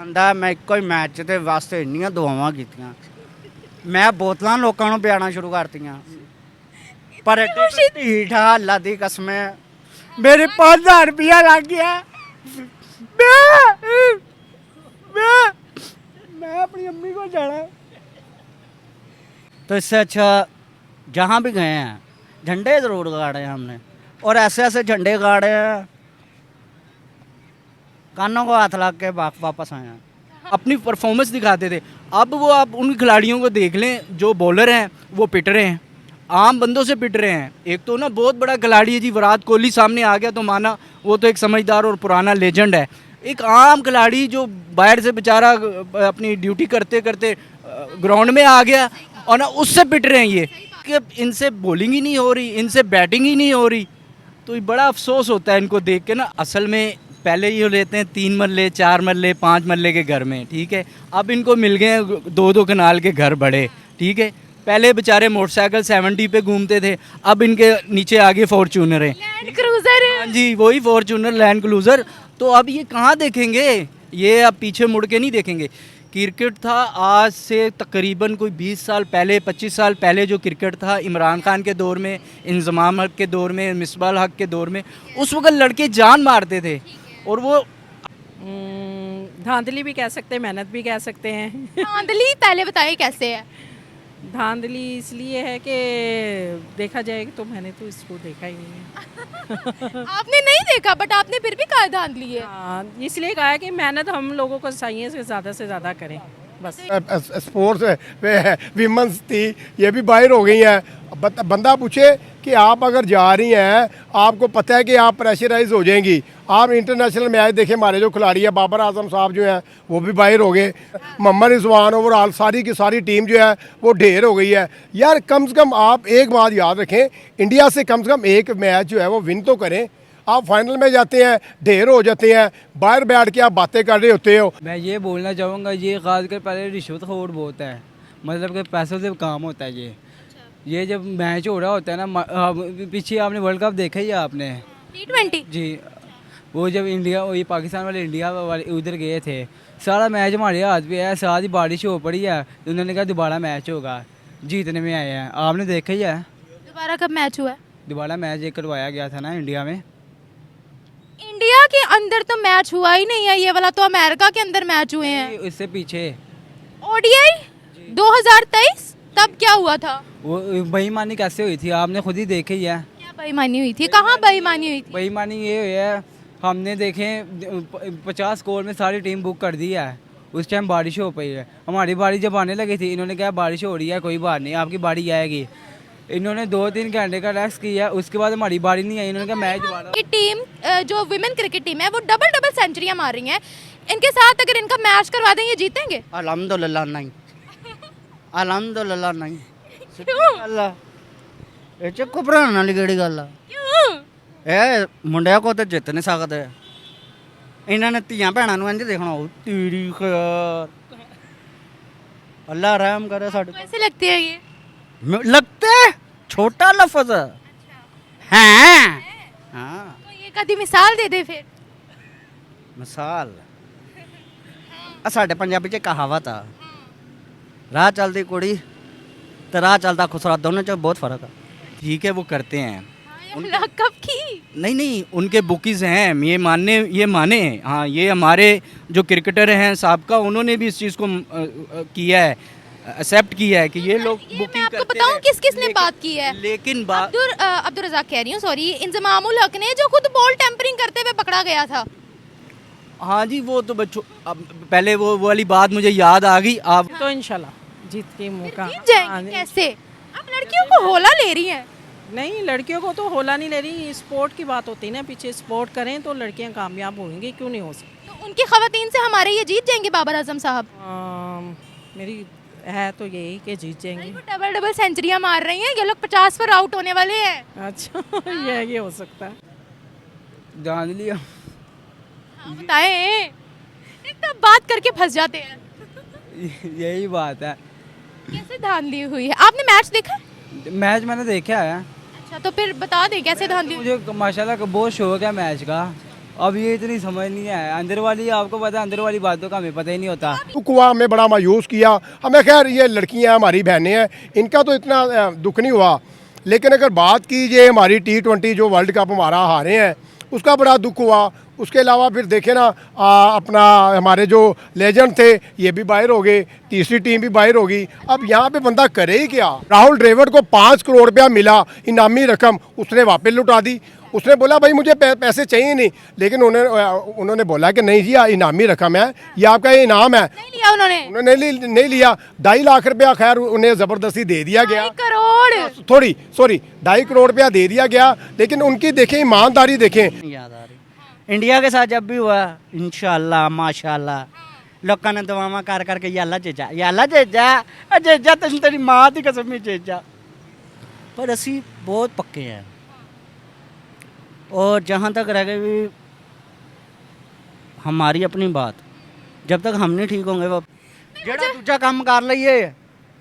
ਆਂਦਾ ਮੈਂ ਇੱਕੋ ਹੀ ਮੈਚ ਦੇ ਵਾਸਤੇ ਇੰਨੀਆਂ ਦੁਆਵਾਂ ਕੀਤੀਆਂ। ਮੈਂ ਬੋਤਲਾਂ ਲੋਕਾਂ ਨੂੰ ਪਿਆਣਾ ਸ਼ੁਰੂ ਕਰਤੀਆਂ। ਪਰ ਐਡੀ ਢੀਠ ਆ, ਅੱਲਾ ਦੀ ਕਸਮ ਹੈ, ਮੇਰੇ 5000 रुपया लग गया। मैं अपनी अम्मी को जाना। तो इससे अच्छा जहाँ भी गए हैं झंडे ज़रूर गाड़े हैं हमने, और ऐसे ऐसे झंडे गाड़े हैं कानों को हाथ लग के वापस आए हैं। अपनी परफॉर्मेंस दिखाते थे। अब वो आप उन खिलाड़ियों को देख लें जो बॉलर हैं वो पिट रहे हैं, आम बंदों से पिट रहे हैं। एक तो ना बहुत बड़ा खिलाड़ी है जी, विराट कोहली सामने आ गया तो माना वो तो एक समझदार और पुराना लेजेंड है। एक आम खिलाड़ी जो बाहर से बेचारा अपनी ड्यूटी करते करते ग्राउंड में आ गया और ना उससे पिट रहे हैं ये कि इनसे बॉलिंग ही नहीं हो रही, इनसे बैटिंग ही नहीं हो रही। तो ये बड़ा अफसोस होता है इनको देख के ना। असल में पहले ये लेते हैं 3 मरले 4 मरले 5 मरले के घर में, ठीक है। अब इनको मिल गए 2-2 कनाल के घर बड़े, ठीक है। पहले बेचारे मोटरसाइकिल 70 पे घूमते थे, अब इनके नीचे आगे फॉर्च्यूनर है, लैंड क्रूजर। हाँ जी वही फॉर्च्यूनर लैंड क्रूजर। तो अब ये कहाँ देखेंगे, ये अब पीछे मुड़ के नहीं देखेंगे। क्रिकेट था आज से तकरीबन कोई 20 साल पहले 25 साल पहले जो क्रिकेट था इमरान खान के दौर में, इंजमाम हक के दौर में, मिसबाह हक के दौर में, उस वक्त लड़के जान मारते थे। और वो धांधली भी कह सकते हैं, मेहनत भी कह सकते हैं। धांधली पहले बताइए कैसे है? धांधली इसलिए है कि देखा जाए तो मैंने तो इसको देखा ही नहीं है। आपने नहीं देखा बट आपने फिर भी कहा धांधली है। हाँ, इसलिए कहा है कि मेहनत हम लोगों को चाहिए से ज़्यादा करें बस। स्पोर्ट्स विमेंस थी, ये भी बाहर हो गई हैं। बंदा पूछे कि आप अगर जा रही हैं, आपको पता है कि आप प्रेशराइज हो जाएंगी। आप इंटरनेशनल मैच देखें, हमारे जो खिलाड़ी है बाबर आजम साहब जो हैं वो भी बाहर हो गए। मोहम्मद रिजवान ओवरऑल सारी की सारी टीम जो है वो ढेर हो गई है। यार कम से कम आप एक बात याद रखें, इंडिया से कम से कम एक मैच जो है वो विन तो करें। आप फाइनल में जाते हैं, ढेर हो जाते हैं, बाहर बैठ के आप बातें कर रहे होते हो। मैं ये बोलना चाहूँगा, ये खासकर पहले रिश्वतखोर बहुत है, मतलब कि पैसों से काम होता है ये जब मैच हो रहा होता है ना, पीछे आपने वर्ल्ड कप देखा ही है आपने, T20 जी। वो जब इंडिया ये पाकिस्तान वाले इंडिया वाले उधर गए थे, सारा मैच हमारे हाथ पे है, साथ ही बारिश हो पड़ी है, तो उन्होंने कहा दोबारा मैच होगा, जीतने में आए हैं। आपने देखा ही है दोबारा कब मैच हुआ है? दोबारा मैच एक करवाया गया था ना इंडिया में। इंडिया के अंदर तो मैच हुआ ही नहीं है, ये वाला तो अमेरिका के अंदर मैच हुए हैं। इससे पीछे ओडीआई 2023 तब क्या हुआ था? वो बेईमानी कैसे हुई थी आपने खुद ही देखी ही है। क्या बेईमानी हुई थी? कहाँ बेईमानी हुई थी? बेईमानी ये हुई है, हमने देखे 50 स्कोर में सारी टीम बुक कर दी है। उस टाइम बारिश हो पई है, हमारी बारी जब आने लगी थी इन्होंने कहा बारिश हो रही है, कोई बात नहीं आपकी बारी आएगी। इन्होंने 2-3 घंटे का रेस्ट किया, उसके बाद हमारी बारी नहीं आई। इन्होंने कहा मैच दोबारा। की टीम जो विमेन क्रिकेट टीम है वो डबल सेंचुरियां मार रही हैं। इनके साथ अगर इनका मैच करवा दें ये जीतेंगे? अल्हम्दुलिल्लाह नहीं, अल्हम्दुलिल्लाह नहीं। क्यों? ਇਹ ਚ ਘਬਰਾਉਣ ਵਾਲੀ ਕਿਹੜੀ ਗੱਲ ਆ? क्यों? ਇਹ ਮੁੰਡਿਆਂ ਕੋ ਤੇ ਜਿੱਤ ਨਹੀਂ ਸਕਦੇ। ਇਹਨਾਂ ਨੇ ਧੀਆਂ ਭੈਣਾਂ ਨੂੰ ਇੰਜ ਦੇਖਣਾ, ਉਹ ਤੇਰੀ ਖੈਰ, ਅੱਲਾ रहम करे ਸਾਡੇ कैसे लगती है ये? लगते छोटा लफ्ज है। हाँ तो ये कभी मिसाल दे दे फिर। मिसाल ਸਾਡੇ ਪੰਜਾਬੀ ਚ ਕਹਾਵਤ ਆ, ਰਾਹ ਚੱਲਦੀ ਕੁੜੀ ਤੇ ਰਾਹ ਚੱਲਦਾ ਖੁਸਰਾ, दोनों ਚ बहुत फर्क है। ठीक है वो करते हैं, कब की? नहीं उनके बुकीज़ हैं, ये माने। हाँ ये हमारे जो क्रिकेटर हैं साहब का, उन्होंने भी इस चीज़ को किया है, एक्सेप्ट किया है कि ये लोग मैं बुकिंग आपको करते बताऊं हैं। किस किस ने बात की है। लेकिन बात अब्दुल रज़ाक कह रही हूँ, सॉरी, इंजमामुल हक ने जो खुद बॉल टेम्परिंग करते हुए पकड़ा गया था। हाँ जी वो तो बच्चों, अब पहले वो वाली बात मुझे याद आ गई। आप तो इंशाल्लाह जीत के मौका। जीत जाएंगे कैसे? आप लड़कियों को होला ले रही हैं। नहीं, लड़कियों को तो होला नहीं ले रही, स्पोर्ट की बात होती है ना, पीछे स्पोर्ट करें तो लड़कियां कामयाब होंगी, क्यों नहीं हो सकती। तो उनकी खवातीन से हमारे ये जीत जाएंगे बाबर आजम साहब? मेरी है तो यही कि जीत जाएंगी। वो डबल सेंचुरियां मार रही हैं, ये लोग 50 पर आउट होने वाले हैं। अच्छा ये हो सकता है। जान लिया हाँ, बताएं, एक तो बात करके फंस जाते हैं। यही बात है। कैसे धांधली हुई है? आपने मैच देखा? मैच मैंने देखा है। अच्छा तो फिर बता दें कैसे धांधली हुई? मुझे माशाल्लाह का बहुत शौक है मैच का, अब ये इतनी समझ नहीं है, अंदर वाली आपको पता है, अंदर वाली बातों का हमें पता ही नहीं होता। दुख हुआ, हमें बड़ा मायूस किया। हमें खैर ये लड़कियां हमारी बहनें हैं, इनका तो इतना दुख नहीं हुआ, लेकिन अगर बात कीजिए हमारी T20 जो वर्ल्ड कप हमारा हारे हैं उसका बड़ा दुख हुआ। उसके अलावा फिर देखें ना अपना हमारे जो लेजेंड थे ये भी बाहर हो गए, तीसरी टीम भी बाहर होगी। अब यहाँ पे बंदा करे ही क्या? राहुल द्रविड़ को 5 करोड़ रुपया मिला इनामी रकम, उसने वापस लुटा दी। उसने बोला भाई मुझे पैसे चाहिए नहीं, लेकिन उन्होंने बोला कि नहीं जी इनामी रकम है, ये आपका ये इनाम है। नहीं लिया उन्होंने नहीं लिया। 2.5 लाख रुपया खैर उन्हें ज़बरदस्ती दे दिया गया। 2 करोड़ थोड़ी सॉरी 2.5 करोड़ रुपया दे दिया गया, लेकिन उनकी देखें ईमानदारी देखें। नहीं याद आ रही। इंडिया के साथ जब भी हुआ इंशाल्लाह माशाल्लाह लोगों ने दुआवां कर करके याला जेजा जेजा तेरी माँ की कसम ही जेजा। पर असी बहुत पक्के हैं, और जहाँ तक रह गई भी हमारी अपनी बात, जब तक हम नहीं ठीक होंगे वो जेड़ा दूजा काम कर लईए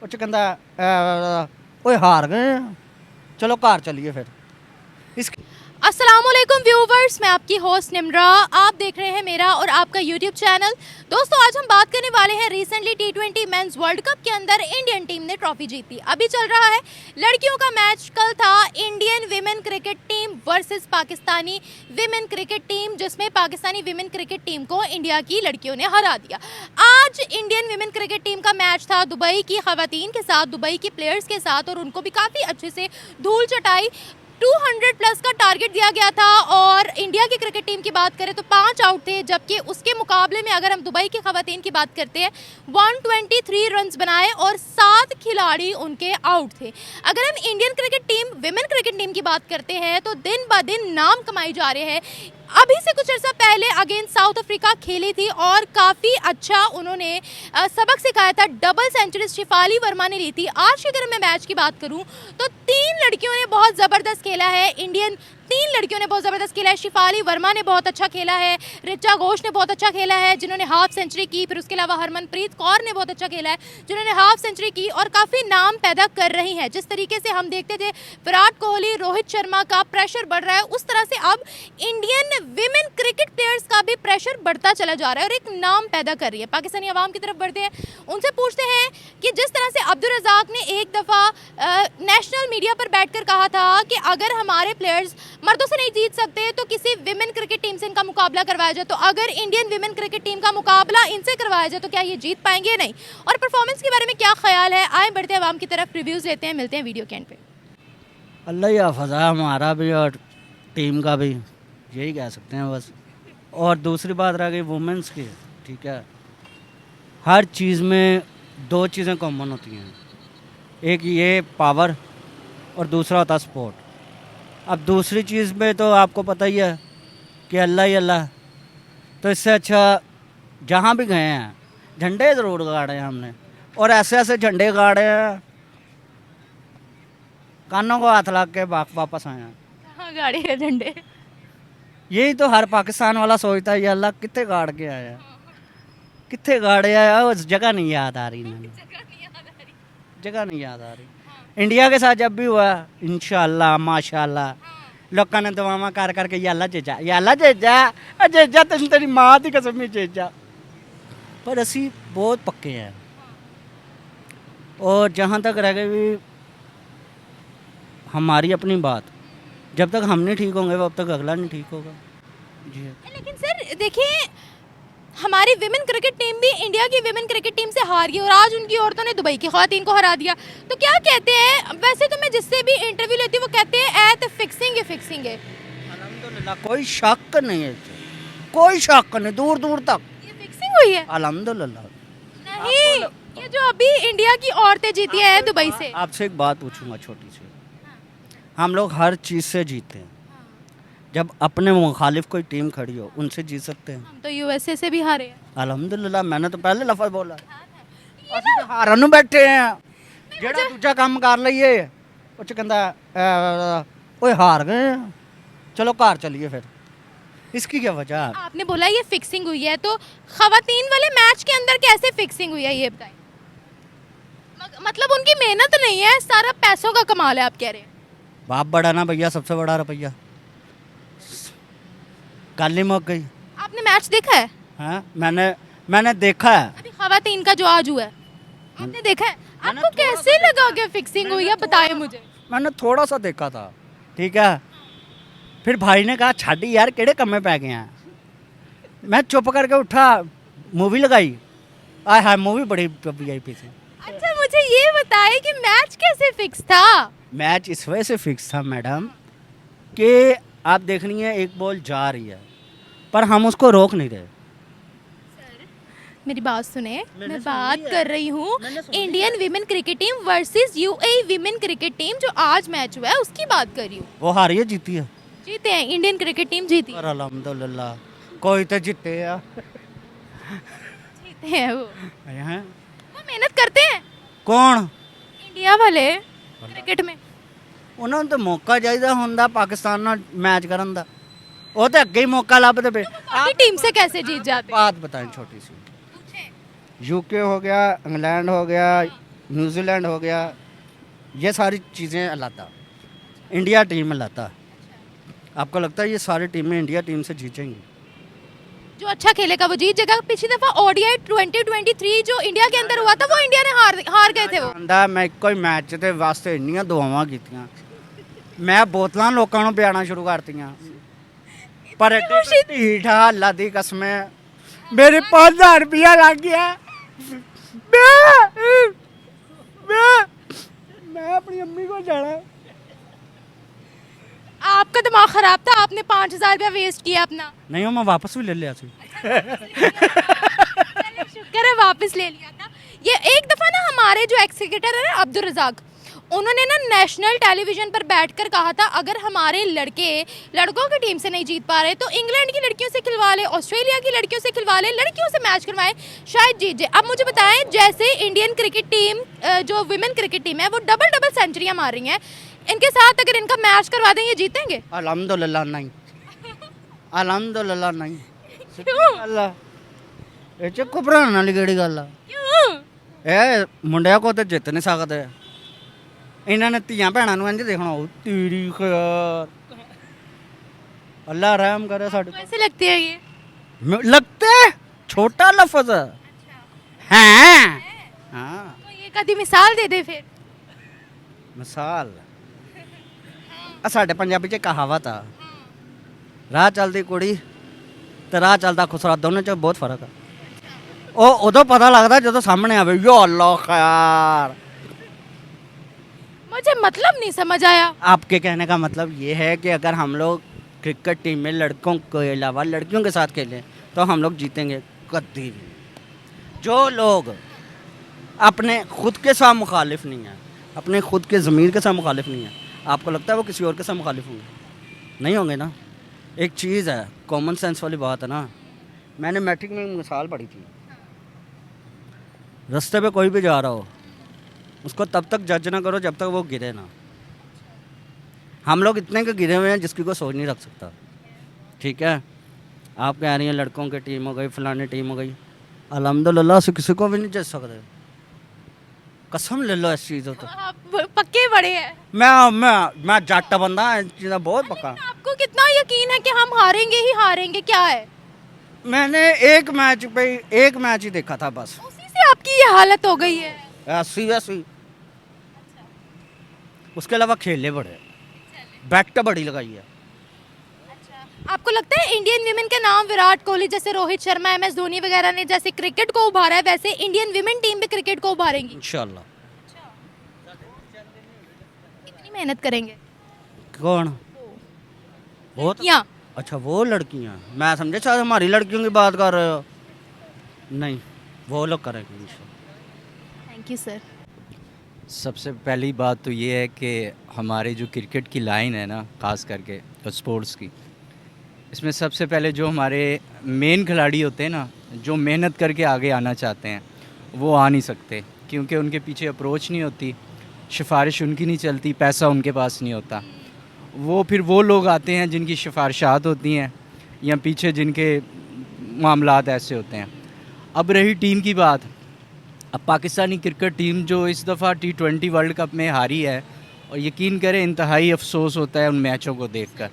वो च कहंदा ओए हार गए हैं, चलो घर चलिए फिर। इसकी अस्सलामुअलैकुम व्यूवर्स, मैं आपकी होस्ट निम्रा, आप देख रहे हैं मेरा और आपका यूट्यूब चैनल। दोस्तों आज हम बात करने वाले हैं recently T20 mains world cup के अंदर इंडियन टीम ने ट्रॉफी जीती। अभी चल रहा है लड़कियों का मैच, कल था Indian women cricket team versus Pakistani women cricket team, जिसमें पाकिस्तानी विमेन क्रिकेट टीम को इंडिया की लड़कियों ने हरा दिया। आज इंडियन विमेन क्रिकेट टीम का मैच था दुबई की खवातीन के साथ, दुबई की प्लेयर्स के साथ, और उनको भी काफ़ी अच्छे से धूल चटाई। 200 प्लस का टारगेट दिया गया था, और इंडिया की क्रिकेट टीम की बात करें तो 5 आउट थे, जबकि उसके मुकाबले में अगर हम दुबई की खवातीन की बात करते हैं 123 रन्स बनाए और 7 खिलाड़ी उनके आउट थे। अगर हम Indian cricket team women cricket team की बात करते हैं तो दिन ब दिन नाम कमाई जा रहे हैं। अभी से कुछ अर्सा पहले अगेंस्ट साउथ अफ्रीका खेली थी और काफ़ी अच्छा उन्होंने सबक सिखाया था। डबल सेंचुरी शिफाली वर्मा ने ली थी। आज की अगर मैं मैच की बात करूं तो 3 लड़कियों ने बहुत ज़बरदस्त खेला है। इंडियन 3 लड़कियों ने बहुत ज़बरदस्त खेला है। शिफाली वर्मा ने बहुत अच्छा खेला है, ऋचा घोष ने बहुत अच्छा खेला है जिन्होंने हाफ सेंचुरी की, फिर उसके अलावा हरमनप्रीत कौर ने बहुत अच्छा खेला है जिन्होंने हाफ सेंचुरी की, और काफ़ी नाम पैदा कर रही हैं। जिस तरीके से हम देखते थे विराट कोहली, रोहित शर्मा का प्रेशर बढ़ रहा है, उस तरह से अब इंडियन विमेन क्रिकेट प्लेयर्स का भी प्रेशर बढ़ता चला जा रहा है और एक नाम पैदा कर रही है। पाकिस्तानी अवाम की तरफ बढ़ते हैं, उनसे पूछते हैं कि जिस तरह से अब्दुल रज़ाक ने एक दफ़ा नेशनल मीडिया पर बैठकर कहा था कि अगर हमारे प्लेयर्स मर्दों से नहीं जीत सकते तो किसी विमेन क्रिकेट टीम से इनका मुकाबला करवाया जाए, तो अगर इंडियन विमेन क्रिकेट टीम का मुकाबला इनसे करवाया जाए तो क्या ये जीत पाएंगे? नहीं। और परफॉर्मेंस के बारे में क्या ख्याल है, आए बढ़ते हैं अवाम की तरफ, रिव्यूज़ लेते हैं, मिलते हैं वीडियो के एंड पे। अल्लाह ही हाफ़िज़ है हमारा भी और टीम का भी, यही कह सकते हैं बस। और दूसरी बात रह गई वुमेंस की, ठीक है, हर चीज़ में 2 चीज़ें कॉमन होती हैं, एक ये पावर और दूसरा होता स्पोर्ट। अब दूसरी चीज़ में तो आपको पता ही है कि अल्लाह ही अल्लाह, तो इससे अच्छा जहाँ भी गए हैं झंडे ज़रूर गाड़े हैं हमने, और ऐसे ऐसे झंडे गाड़े हैं कानों को हाथ लग के वापस आए हैं। हाँ गाड़ी है झंडे, यही तो हर पाकिस्तान वाला सोचता है, ये अल्लाह कितने गाड़ के आया, कितने गाड़े आया, उस जगह नहीं याद आ रही, जगह नहीं याद आ रही। इंडिया के साथ जब भी हुआ इंशाल्लाह माशाल्लाह लोगों ने दुआवां कर करके याला जेजा तेरी माँ की कसम ही जेजा। पर असी बहुत पक्के हैं, और जहाँ तक रह गई भी हमारी अपनी बात, जब तक हम नहीं ठीक होंगे तब तक अगला नहीं ठीक होगा जी। लेकिन सर देखिए हमारी विमेन क्रिकेट टीम भी इंडिया की विमेन क्रिकेट टीम से हार गई और आज उनकी औरतों ने दुबई की खवातीन को हरा दिया, तो क्या कहते हैं? वैसे तो मैं जिससे भी इंटरव्यू लेती हूँ वो कहते हैं तो फिक्सिंग है। अल्हम्दुलिल्लाह कोई शक नहीं है, कोई शक नहीं, दूर दूर तक ये फिक्सिंग हुई है अल्हम्दुलिल्लाह। नहीं, ये जो अभी इंडिया की औरतें जीती है दुबई से। आपसे एक बात पूछूंगा छोटी सी, हम लोग हर चीज़ से जीते हैं, जब अपने मुखालिफ कोई टीम खड़ी हो उनसे जीत सकते हैं। हम तो यूएसए से भी हारे हैं। अल्हम्दुलिल्लाह, मैंने तो पहले लफ्ज़ बोला, ਅਸੀਂ ਤਾਂ ਹਾਰਨ ਨੂੰ ਬੈਠੇ ਆ, ਜਿਹੜਾ ਦੂਜਾ ਕੰਮ ਕਰ ਲਈਏ ਉਹ ਚ ਕਹਿੰਦਾ ਓਏ ਹਾਰ ਗਏ ਆ, चलो घर चलिए फिर। इसकी क्या वजह है? आपने बोला ये फिक्सिंग हुई है, तो खवातीन वाले मैच के अंदर कैसे फिक्सिंग हुई है ये बताएं। मतलब उनकी मेहनत नहीं है, सारा पैसों का कमाल है आप कह रहे हैं। बाप बड़ा ना भैया, सबसे बड़ा रुपया। गल ही मुक गई। आपने मैच देखा है? हाँ, मैंने देखा है। अभी खवातीन का जो आज हुआ है आपने देखा है? आपको कैसे लगा कि फिक्सिंग हुई है, बताएं मुझे। मैंने थोड़ा सा देखा था, ठीक है। फिर भाई ने कहा छाड़ी यार केड़े कम्मे पै गए हैं। मैं चुप करके उठा, मूवी लगाई। आय हाय मूवी बड़ी वीआईपी थी। अच्छा मुझे ये बताएं कि मैच कैसे फिक्स था? मैच इस वजह से फिक्स था मैडम कि आप देख रही हैं एक बॉल जा रही है पर हम उसको रोक नहीं रहे। मेरी बात सुने, मैं बात कर रही हूँ Indian women cricket team versus UAE women cricket team जो आज मैच हुआ है उसकी बात कर रही हूँ। वो हारी है जीती है? जीते हैं, इंडियन क्रिकेट टीम जीती पर अल्हम्दुलिल्लाह कोई तो जीते है। जीते हैं हैं? वो मेहनत करते हैं कौन? इंडिया वाले क्रिकेट में। ਉਹਨਾਂ ਨੂੰ ਤਾਂ ਮੌਕਾ ਚਾਹੀਦਾ ਹੁੰਦਾ ਪਾਕਿਸਤਾਨ ਨਾਲ मैच करन ਦਾ। ਉਹ ਤਾਂ ਅੱਗੇ ਹੀ मौका ਲੱਭਦੇ ਪਏ। बाकी टीम से कैसे जीत जाते हैं? बात बताएं छोटी सी। यूके हो गया, इंग्लैंड हो गया, न्यूजीलैंड हो गया, ये सारी चीज़ें अलाता, इंडिया टीम अलाता। आपको लगता है ये सारी टीमें इंडिया टीम से जीतेंगी? जो अच्छा खेलेगा वो जीत जाएगा। पिछली दफा ओडीआई 2023 जो इंडिया के अंदर हुआ था वो इंडिया ने हार गए थे वो। ਆਂਦਾ ਮੈਂ ਇੱਕੋ ਹੀ ਮੈਚ ਦੇ ਵਾਸਤੇ ਇੰਨੀਆਂ ਦੁਆਵਾਂ ਕੀਤੀਆਂ, ਮੈਂ ਬੋਤਲਾਂ ਲੋਕਾਂ ਨੂੰ ਪਿਆਣਾ ਸ਼ੁਰੂ ਕਰਤੀਆਂ, ਪਰ ਐਡੇ ਢੀਠ ਆ ਅੱਲਾ ਦੀ ਕਸਮ ਮੇਰੇ 5000 ਰੁਪਇਆ ਲੱਗ ਗਿਆ। मैं अपनी अम्मी को जाना। आपका दिमाग खराब था, आपने 5000 रुपया वेस्ट किया अपना। नहीं वो मैं वापस भी ले लिया थी। शुक्र है वापस ले लिया था। ये एक दफ़ा ना हमारे जो एक्स क्रिकेटर है ना अब्दुल रज़ाक, उन्होंने ना नेशनल टेलीविज़न पर बैठकर कहा था अगर हमारे लड़के लड़कों की टीम से नहीं जीत पा रहे तो इंग्लैंड की लड़कियों से खिलवा ले, ऑस्ट्रेलिया की लड़कियों से खिलवा ले, लड़कियों से मैच करवाएं, शायद जीत जाए। अब मुझे बताएं जैसे इंडियन क्रिकेट टीम जो विमेन क्रिकेट टीम है वो डबल सेंचुरियाँ मार रही हैं, इनके साथ अगर इनका मैच करवा दें ये जीतेंगे? अल्हम्दुलिल्लाह नहीं, अल्हम्दुलिल्लाह नहीं। क्यों? अल्लाह ਇਹ ਚ ਘਬਰਾਉਣ ਵਾਲੀ ਕਿਹੜੀ ਗੱਲ ਆ? क्यों? ਇਹ ਮੁੰਡਿਆਂ ਕੋ ਤੇ ਜਿੱਤ ਨਹੀਂ ਸਕਦੇ। ਇਹਨਾਂ ਨੇ ਧੀਆਂ ਭੈਣਾਂ ਨੂੰ ਇੰਜ ਦੇਖਣਾ ਉਹ ਤੇਰੀ ਖੈਰ। अल्लाह रहम करे साडे कैसे लगती है ये? लगते छोटा लफ्ज है। हाँ तो ये कभी मिसाल दे दे फिर। मिसाल ਸਾਡੇ ਪੰਜਾਬੀ ਚ ਕਹਾਵਤ ਆ ਰਾਹ ਚੱਲਦੀ ਕੁੜੀ ਤੇ ਰਾਹ ਚੱਲਦਾ ਖੁਸਰਾ ਦੋਨਾਂ ਚ ਬਹੁਤ ਫਰਕ ਆ। ਉਹ ਉਦੋਂ ਪਤਾ ਲੱਗਦਾ ਜਦੋਂ ਸਾਹਮਣੇ ਆਵੇ ਯਾ ਅੱਲਾ ਖੈਰ। मुझे मतलब नहीं समझ आया। आपके कहने का मतलब ये है कि अगर हम लोग क्रिकेट टीम में लड़कों के अलावा लड़कियों के साथ खेलें तो हम लोग जीतेंगे? कभी भी। जो लोग अपने खुद के साथ मुखालिफ नहीं हैं, अपने खुद के ज़मीर के साथ मुखालिफ नहीं हैं, आपको लगता है वो किसी और के साथ मुखालिफ होंगे? नहीं होंगे ना। एक चीज़ है कॉमन सेंस वाली बात है ना। मैंने मैट्रिक में मिसाल पढ़ी थी, रास्ते पे कोई भी जा रहा हो उसको तब तक जज ना करो जब तक वो गिरे ना। हम लोग इतने के गिरे हुए हैं जिसकी कोई सोच नहीं रख सकता। ठीक है, आप कह रही हैं लड़कों की टीम हो गई, फलानी टीम हो गई, अल्हम्दुलिल्लाह से किसी को भी नहीं जज सकते। कसम ले लो इस चीज़ों तो। आप पक्के बड़े हैं। मैं जट बंदा इन चीज़ें बहुत पक्का। आपको कितना यकीन है कि हम हारेंगे ही हारेंगे? क्या है? मैंने एक मैच ही देखा था बस, उसी से आपकी ये हालत हो गई है। ऐसी उसके अलावा खेले बड़े, बैट बड़ी लगाई है। आपको लगता है इंडियन विमेन के नाम विराट कोहली जैसे रोहित शर्मा, एमएस धोनी वगैरह ने जैसे क्रिकेट को उभारा है वैसे इंडियन विमेन टीम भी क्रिकेट को उभारेंगी? इंशाल्लाह। कितनी मेहनत करेंगे? कौन? वो तो- क्या? अच्छा वो लड़कियां, मैं समझे शायद हमारी लड़कियों की बात कर रहे हो। नहीं, वो लोग करेंगे इंशाल्लाह। Thank you sir. सबसे पहली बात तो ये है कि हमारे जो क्रिकेट की लाइन है ना, ख़ास करके स्पोर्ट्स की, इसमें सबसे पहले जो हमारे मेन खिलाड़ी होते हैं ना, जो मेहनत करके आगे आना चाहते हैं वो आ नहीं सकते क्योंकि उनके पीछे अप्रोच नहीं होती, सिफारिश उनकी नहीं चलती, पैसा उनके पास नहीं होता। वो फिर वो लोग आते हैं जिनकी सिफारिशात होती हैं या पीछे जिनके मामलात ऐसे होते हैं। अब रही टीम की बात, अब पाकिस्तानी क्रिकेट टीम जो इस दफ़ा T20 वर्ल्ड कप में हारी है, और यकीन करें इंतहाई अफसोस होता है उन मैचों को देखकर।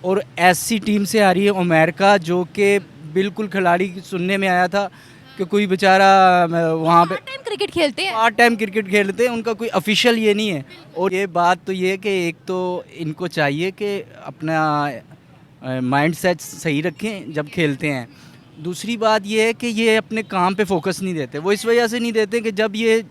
और ऐसी टीम से आ रही है अमेरिका, जो कि बिल्कुल खिलाड़ी सुनने में आया था कि कोई बेचारा वहाँ पे पार्ट टाइम क्रिकेट खेलते हैं। पार्ट टाइम क्रिकेट खेलते हैं, उनका कोई ऑफिशियल ये नहीं है। और ये बात तो ये है कि एक तो इनको चाहिए कि अपना माइंड सेट सही रखें जब खेलते हैं। दूसरी बात ये है कि ये अपने काम पे फोकस नहीं देते। वो इस वजह से नहीं देते कि जब ये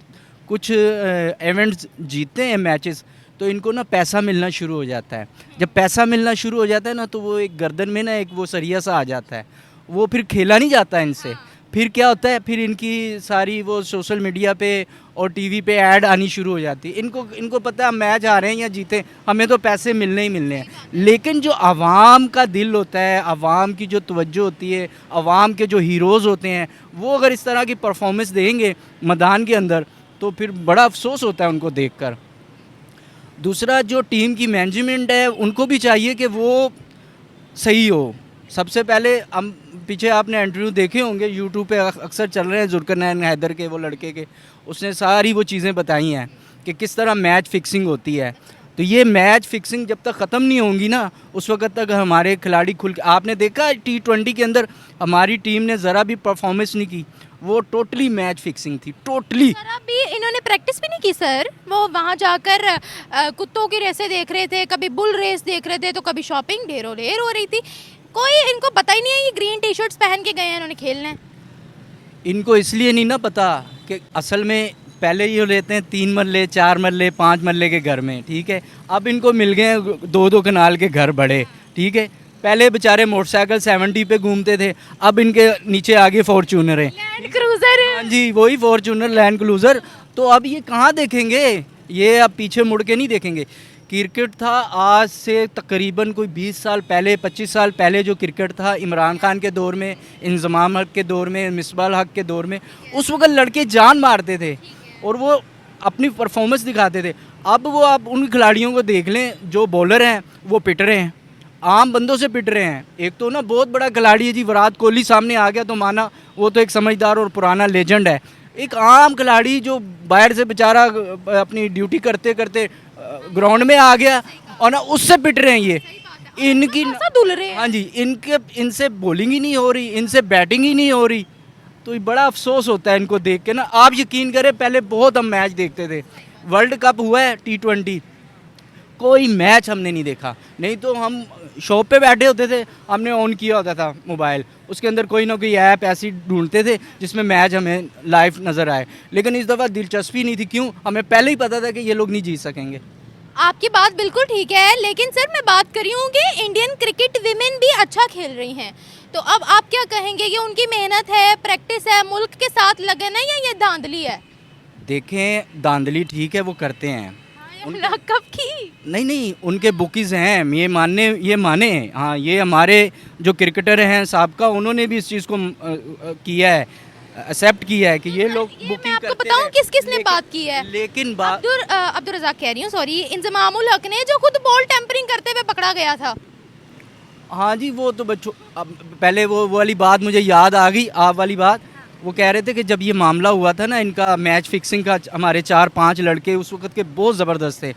कुछ इवेंट्स जीतते हैं मैचेस, तो इनको ना पैसा मिलना शुरू हो जाता है। जब पैसा मिलना शुरू हो जाता है ना, तो वो एक गर्दन में ना एक वो सरिया सा आ जाता है, वो फिर खेला नहीं जाता है इनसे। फिर क्या होता है, फिर इनकी सारी वो सोशल मीडिया पे और टीवी पे ऐड आनी शुरू हो जाती है। इनको पता है हम मैच आ रहे हैं या जीते, हमें तो पैसे मिलने ही मिलने हैं। लेकिन जो आवाम का दिल होता है, आवाम की जो तवज्जो होती है, आवाम के जो हीरोज़ होते हैं, वो अगर इस तरह की परफॉर्मेंस देंगे मैदान के अंदर, तो फिर बड़ा अफसोस होता है उनको देखकर। दूसरा, जो टीम की मैनेजमेंट है, उनको भी चाहिए कि वो सही हो। सबसे पहले हम पीछे आपने इंटरव्यू देखे होंगे, यूट्यूब पे अक्सर चल रहे हैं, जुल्करनैन हैदर के, वो लड़के के, उसने सारी वो चीज़ें बताई हैं कि किस तरह मैच फिक्सिंग होती है। तो ये मैच फिक्सिंग जब तक ख़त्म नहीं होंगी ना, उस वक्त तक हमारे खिलाड़ी खुल के, आपने देखा T20 के अंदर हमारी टीम ने ज़रा भी परफॉर्मेंस नहीं की, वो टोटली मैच फिक्सिंग थी, टोटली। सर अभी इन्होंने प्रैक्टिस भी नहीं की सर। वो वहाँ जाकर कुत्तों की रेसें देख रहे थे, कभी बुल रेस देख रहे थे, तो कभी शॉपिंग ढेरों ढेर हो रही थी। कोई इनको पता ही नहीं है ये ग्रीन टी शर्ट्स पहन के गए हैं इन्होंने खेलने। इनको इसलिए नहीं ना पता कि असल में पहले ये लेते हैं 3 मरले 4 मरले 5 मरले के घर में, ठीक है। अब इनको मिल गए 2-2 कनाल के घर बड़े, ठीक है। पहले बेचारे मोटरसाइकिल 70 पे घूमते थे, अब इनके नीचे आगे फॉर्च्यूनर है, लैंड क्रूजर। हाँ जी, वही फॉर्च्यूनर लैंड क्रूजर। तो अब ये कहाँ देखेंगे, ये अब पीछे मुड़ के नहीं देखेंगे। क्रिकेट था आज से तकरीबन कोई 20 साल पहले, 25 साल पहले जो क्रिकेट था, इमरान खान के दौर में, इंजमाम हक के दौर में, मिसबाह हक के दौर में, उस वक्त लड़के जान मारते थे और वो अपनी परफॉर्मेंस दिखाते थे। अब वो आप उन खिलाड़ियों को देख लें, जो बॉलर हैं वो पिट रहे हैं, आम बंदों से पिट रहे हैं। एक तो ना बहुत बड़ा खिलाड़ी है जी, विराट कोहली सामने आ गया तो माना वो तो एक समझदार और पुराना लेजेंड है। एक आम खिलाड़ी जो बाहर से बेचारा अपनी ड्यूटी करते करते ग्राउंड में आ गया और ना उससे पिट रहे हैं ये। इनकी धुल रहे हैं। हाँ जी, इनसे बॉलिंग ही नहीं हो रही, इनसे बैटिंग ही नहीं हो रही, तो ये बड़ा अफसोस होता है इनको देख के ना। आप यकीन करें, पहले बहुत हम मैच देखते थे। वर्ल्ड कप हुआ है T20, कोई मैच हमने नहीं देखा। नहीं तो हम शॉप पे बैठे होते थे, हमने ऑन किया होता था मोबाइल, उसके अंदर कोई ना कोई ऐप ऐसी ढूंढते थे जिसमें मैच हमें लाइव नज़र आए। लेकिन इस दफ़ा दिलचस्पी नहीं थी। क्यों? हमें पहले ही पता था कि ये लोग नहीं जीत सकेंगे। आपकी बात बिल्कुल ठीक है, लेकिन सर मैं बात कर रही हूँ कि इंडियन क्रिकेट विमेन भी अच्छा खेल रही हैं, तो अब आप क्या कहेंगे कि उनकी मेहनत है, प्रैक्टिस है, मुल्क के साथ लगन है, या ये धांधली है? देखें, धांधली ठीक है, वो करते हैं। कब की? नहीं, उनके बुकीज़ हैं, ये माने। हाँ, ये हमारे जो क्रिकेटर हैं साहबका, उन्होंने भी इस चीज़ को किया है, एक्सेप्ट किया है कि ये लोग बुकिंग मैं आपको करते बताऊं हैं। किस किस ने बात की है। लेकिन बात अब्दुल रज़ाक कह रही हूँ, सॉरी, इंजमामुल हक ने, जो खुद बॉल टेम्परिंग करते हुए पकड़ा गया था। हाँ जी, वो तो बच्चों, अब पहले वो वाली बात मुझे याद आ गई, आप वाली बात। वो कह रहे थे कि जब ये मामला हुआ था ना इनका मैच फिक्सिंग का, हमारे 4-5 लड़के उस वक्त के बहुत ज़बरदस्त थे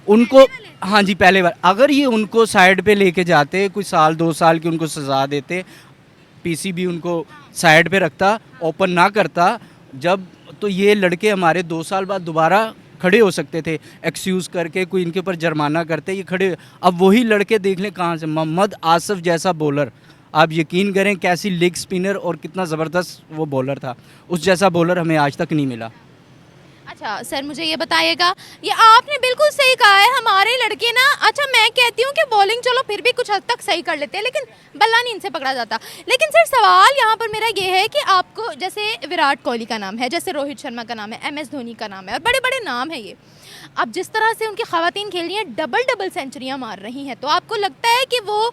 उनको। हाँ जी, पहले बार अगर ये उनको साइड पे लेके जाते, कुछ साल 2 साल की उनको सज़ा देते, पीसीबी उनको साइड पे रखता, ओपन ना करता जब, तो ये लड़के हमारे 2 साल बाद दोबारा खड़े हो सकते थे, एक्सक्यूज़ करके कोई इनके ऊपर जुर्माना करते, ये खड़े। अब वही लड़के देख लें कहाँ से, मोहम्मद आसिफ जैसा बॉलर, आप यकीन करें कैसी लेग स्पिनर और कितना ज़बरदस्त वो बॉलर था, उस जैसा बॉलर हमें आज तक नहीं मिला। अच्छा सर, मुझे ये बताइएगा, ये आपने बिल्कुल सही कहा है, हमारे लड़के ना, अच्छा मैं कहती हूँ कि बॉलिंग चलो फिर भी कुछ हद तक सही कर लेते हैं, लेकिन बल्ला नहीं इनसे पकड़ा जाता। लेकिन सर सवाल यहाँ पर मेरा ये है कि आपको, जैसे विराट कोहली का नाम है, जैसे रोहित शर्मा का नाम है, MS धोनी का नाम है, और बड़े बड़े नाम है ये, अब जिस तरह से उनकी ख़वातीन खेल रही हैं, डबल सेंचुरियाँ मार रही हैं, तो आपको लगता है कि वो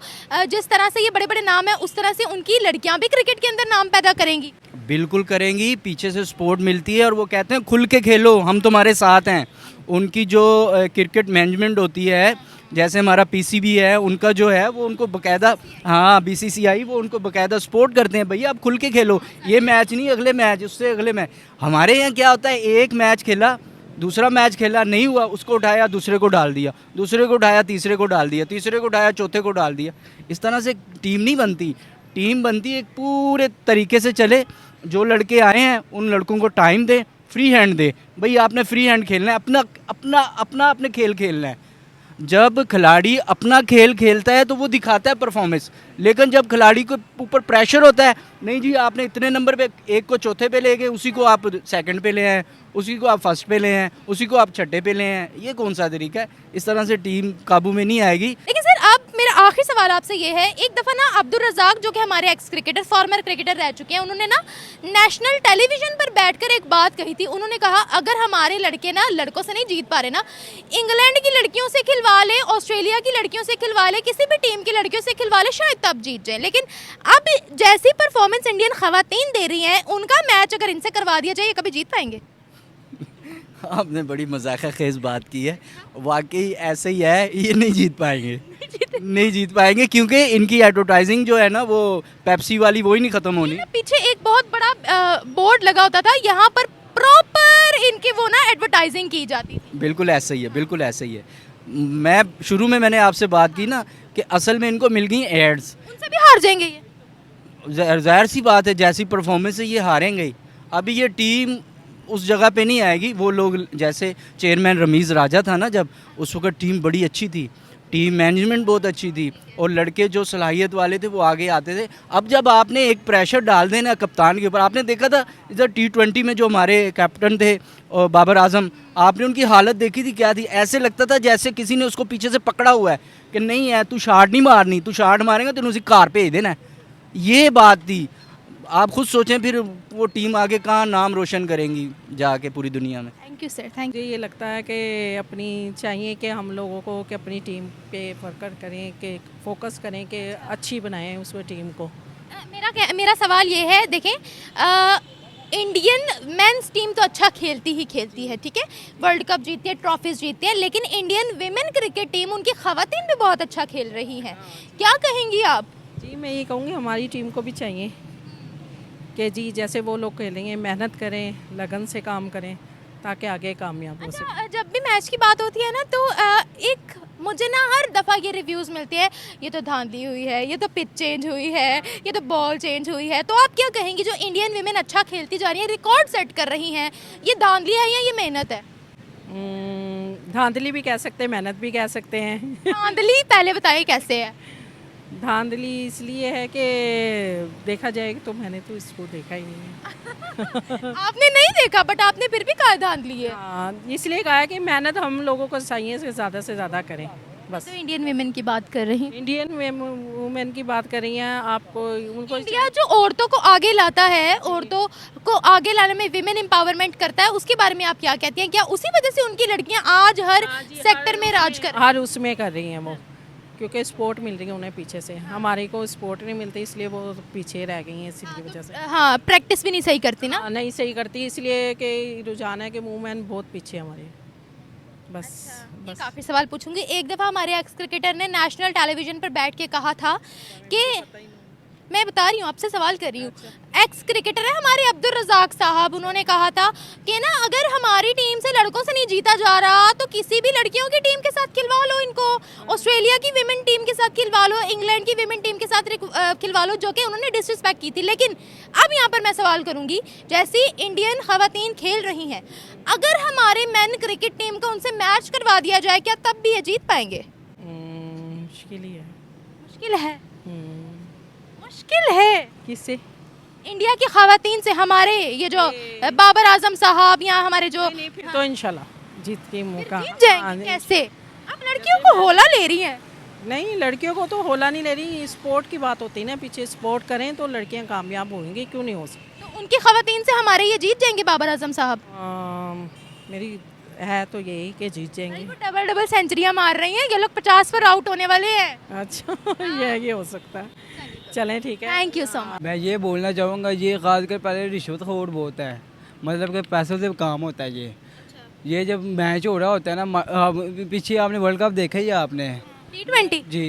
जिस तरह से ये बड़े बड़े नाम हैं, उस तरह से उनकी लड़कियाँ भी क्रिकेट के अंदर नाम पैदा करेंगी? बिल्कुल करेंगी, पीछे से सपोर्ट मिलती है और वो कहते हैं खुल के खेलो, हम तुम्हारे साथ हैं। उनकी जो क्रिकेट मैनेजमेंट होती है, जैसे हमारा PCB है, उनका जो है वो उनको बाकायदा, हाँ BCCI, वो उनको बाकायदा सपोर्ट करते हैं, भैया आप खुल के खेलो, ये मैच नहीं, अगले मैच, उससे अगले मैच। हमारे यहाँ क्या होता है, एक मैच खेला दूसरा मैच खेला, नहीं हुआ, उसको उठाया दूसरे को डाल दिया, दूसरे को उठाया तीसरे को डाल दिया, तीसरे को उठाया चौथे को डाल दिया। इस तरह से टीम नहीं बनती। टीम बनती एक पूरे तरीके से चले। जो लड़के आए हैं उन लड़कों को टाइम दे, फ्री हैंड दे। भाई आपने फ्री हैंड खेलना है, अपना अपना अपना अपने खेल खेलना है। जब खिलाड़ी अपना खेल खेलता है तो वो दिखाता है परफॉर्मेंस, लेकिन जब खिलाड़ी के ऊपर प्रेशर होता है, नहीं जी आपने इतने नंबर पे, एक को चौथे पे ले गए, उसी को आप सेकंड पे ले आए, उसी को आप फर्स्ट पे ले आए, उसी को आप छठे पे ले आए, ये कौन सा तरीका है? इस तरह से टीम काबू में नहीं आएगी। लेकिन सर अब मेरा आखिरी सवाल आपसे ये है, एक दफ़ा ना अब्दुल रज़ाक जो कि हमारे एक्स क्रिकेटर, फॉर्मर क्रिकेटर रह चुके हैं, उन्होंने ना नेशनल टेलीविजन पर बैठकर एक बात कही थी। उन्होंने कहा अगर हमारे लड़के ना लड़कों से नहीं जीत पा रहे ना, इंग्लैंड की लड़कियों से खिलवा ले, ऑस्ट्रेलिया की लड़कियों से खिलवा ले, किसी भी टीम की लड़कियों से खिलवा ले, शायद तब जीत जाए। लेकिन अब जैसी परफॉर्मेंस इंडियन खवातीन दे रही हैं, उनका मैच अगर इनसे करवा दिया जाए, ये कभी जीत पाएंगे? आपने बड़ी मजाक खेज बात की है, वाकई ऐसे ही है, ये नहीं जीत पाएंगे। नहीं जीत पाएंगे क्योंकि इनकी एडवर्टाइजिंग जो है ना, वो पेप्सी वाली वो ही नहीं ख़त्म होनी। पीछे एक बहुत बड़ा बोर्ड लगा होता था, यहाँ पर प्रॉपर इनकी वो ना एडवर्टाइजिंग की जाती थी। बिल्कुल ऐसा ही है, बिल्कुल ऐसा ही है। मैं शुरू में मैंने आपसे बात की ना कि असल में इनको मिल गई एड्स। उनसे भी हार जाएंगे ये। जाहिर सी बात है, जैसी परफॉर्मेंस है ये हारेंगे ही। अभी ये टीम उस जगह पे नहीं आएगी। वो लोग जैसे चेयरमैन रमीज़ राजा था ना, जब उस वक्त टीम बड़ी अच्छी थी, टीम मैनेजमेंट बहुत अच्छी थी और लड़के जो सलाहियत वाले थे वो आगे आते थे। अब जब आपने एक प्रेशर डाल देना कप्तान के ऊपर, आपने देखा था इधर T20 में जो हमारे कैप्टन थे बाबर आजम, आपने उनकी हालत देखी थी क्या थी? ऐसे लगता था जैसे किसी ने उसको पीछे से पकड़ा हुआ है कि नहीं है तू शाट नहीं मारनी, तू शाट मारेगा तो उसी कार भेज देना है। ये बात थी। आप खुद सोचें फिर वो टीम आगे कहाँ नाम रोशन करेंगी जाके पूरी दुनिया में। थैंक यू सर, थैंक मुझे ये लगता है कि अपनी चाहिए कि हम लोगों को कि अपनी टीम पे फोकस करें, कि फोकस करें कि अच्छी बनाएं उसमें टीम को। मेरा सवाल ये है, देखें इंडियन मेंस टीम तो अच्छा खेलती ही खेलती है, ठीक है, वर्ल्ड कप जीतती है, ट्रॉफीज जीतती है, लेकिन इंडियन विमेन क्रिकेट टीम, उनकी खवातीन भी बहुत अच्छा खेल रही हैं। क्या कहेंगी आप? जी मैं ये कहूँगी हमारी टीम को भी चाहिए कि जी जैसे वो लोग खेलेंगे, मेहनत करें, लगन से काम करें ताकि आगे कामयाब हो सके। अच्छा, जब भी मैच की बात होती है ना, तो एक मुझे ना हर दफ़ा ये रिव्यूज़ मिलते हैं, ये तो धांधली हुई है, ये तो पिच चेंज हुई है, ये तो बॉल चेंज हुई है। तो आप क्या कहेंगी, जो इंडियन विमेन अच्छा खेलती जा रही हैं, रिकॉर्ड सेट कर रही हैं, ये धांधली है या ये मेहनत है? धांधली भी कह सकते हैं, मेहनत भी कह सकते हैं। धांधली पहले बताइए कैसे है? धांधली इसलिए है कि देखा जाएगा तो मैंने तो इसको देखा ही नहीं है। आपने नहीं देखा, बट आपने फिर भी कहा धांधली है। हाँ, इसलिए कहा है कि मेहनत हम लोगों को चाहिए से ज़्यादा करें बस। तो इंडियन विमेन की बात कर रही हैं। इंडियन वुमेन की बात कर रही हैं, आपको उनको इंडिया जो औरतों को आगे लाता है, औरतों को आगे लाने में विमेन एम्पावरमेंट करता है, उसके बारे में आप क्या कहती हैं? क्या उसी वजह से उनकी लड़कियां आज हर सेक्टर में राज कर हर उसमें कर रही हैं वो, क्योंकि स्पोर्ट मिल रही है उन्हें पीछे से। हमारे को स्पोर्ट नहीं मिलती, इसलिए वो पीछे रह गई हैं इसी वजह से। हाँ, प्रैक्टिस भी नहीं सही करती ना। हाँ, नहीं सही करती, इसलिए कि रुझान है कि वुमेन बहुत पीछे हमारे। बस मैं काफ़ी सवाल पूछूंगी। एक दफ़ा हमारे एक्स क्रिकेटर ने नेशनल टेलीविजन पर बैठ के कहा था कि, मैं बता रही हूँ, आपसे सवाल कर रही हूँ, एक्स क्रिकेटर है हमारे अब्दुल रज़ाक साहब, उन्होंने कहा था कि ना अगर हमारी टीम से लड़कों से नहीं जीता जा रहा तो किसी भी लड़कियों की टीम के साथ खिलवा लो इनको, ऑस्ट्रेलिया की विमेन टीम के साथ खिलवा लो, इंग्लैंड की विमेन टीम के साथ खिलवा लो, जो कि उन्होंने डिसरिस्पेक्ट की थी। लेकिन अब यहाँ पर मैं सवाल करूँगी, जैसी इंडियन खवातीन खेल रही हैं, अगर हमारे मैन क्रिकेट टीम को उनसे मैच करवा दिया जाए, क्या तब भी ये जीत पाएंगे? मुश्किल ही है। मुश्किल है, मुश्किल है। किससे? इंडिया की खवातीन से, हमारे ये जो बाबर आजम साहब या हमारे जो फिर तो इंशाल्लाह जीत के मौका। जीत जाएंगे कैसे? आप लड़कियों को होला ले रही हैं। नहीं, लड़कियों को तो होला नहीं ले रही, स्पोर्ट की बात होती है ना, पीछे स्पोर्ट करें तो लड़कियां कामयाब होंगी, क्यों नहीं हो सकती? तो उनकी खवातीन से हमारे ये जीत जाएंगे बाबर आजम साहब? मेरी है तो यही कि जीत जाएंगी। वो डबल सेंचुरियां मार रही हैं, ये लोग 50 पर आउट होने वाले हैं। अच्छा ये हो सकता है। चलें ठीक है, थैंक यू सो मच। मैं ये बोलना चाहूँगा, ये खासकर पहले रिश्वतखोर बहुत है, मतलब कि पैसों से काम होता है ये जब मैच हो रहा होता है ना, पीछे आपने वर्ल्ड कप देखा ही है आपने, T20 जी,